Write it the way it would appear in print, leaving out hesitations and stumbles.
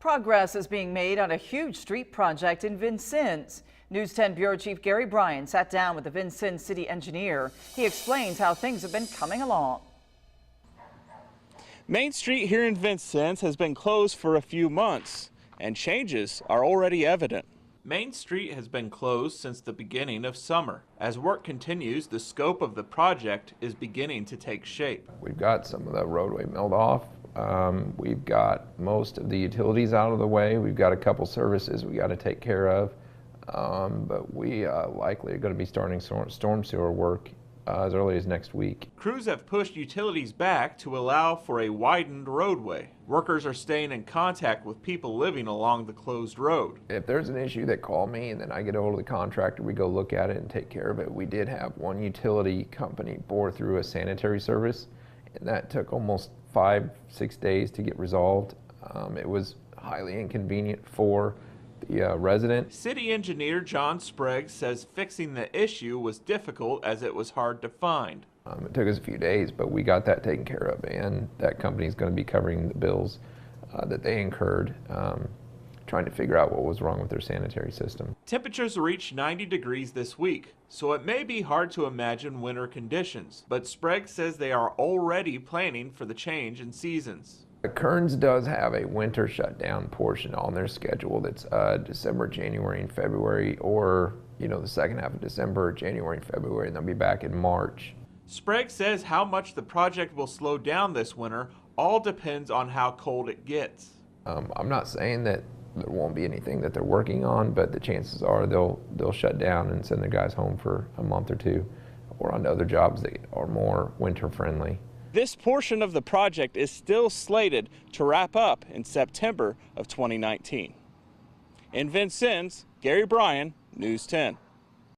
Progress is being made on a huge street project in Vincennes. News 10 Bureau Chief Gary Bryan sat down with the Vincennes city engineer. He explains how things have been coming along. Main Street here in Vincennes has been closed for a few months, and changes are already evident. Main Street has been closed since the beginning of summer. As work continues, the scope of the project is beginning to take shape. We've got some of the roadway milled off. We've got most of the utilities out of the way. We've got a couple services we got to take care of, but we likely are going to be starting storm sewer work as early as next week. Crews have pushed utilities back to allow for a widened roadway. Workers are staying in contact with people living along the closed road. If there's an issue, they call me and then I get a hold of the contractor. We go look at it and take care of it. We did have one utility company bore through a sanitary service, and that took almost 5-6 days to get resolved. It was highly inconvenient for the resident. City engineer John Sprague says fixing the issue was difficult as it was hard to find. It took us a few days, but we got that taken care of, and that company is going to be covering the bills that they incurred trying to figure out what was wrong with their sanitary system. Temperatures reached 90 degrees this week, so it may be hard to imagine winter conditions, but Sprague says they are already planning for the change in seasons. Kearns does have a winter shutdown portion on their schedule that's December, January, and February, or the second half of December, January, and February, and they'll be back in March. Sprague says how much the project will slow down this winter all depends on how cold it gets. I'm not saying that there won't be anything that they're working on, but the chances are they'll shut down and send their guys home for a month or two, or on to other jobs that are more winter friendly. This portion of the project is still slated to wrap up in September of 2019. In Vincennes, Gary Bryan, News 10.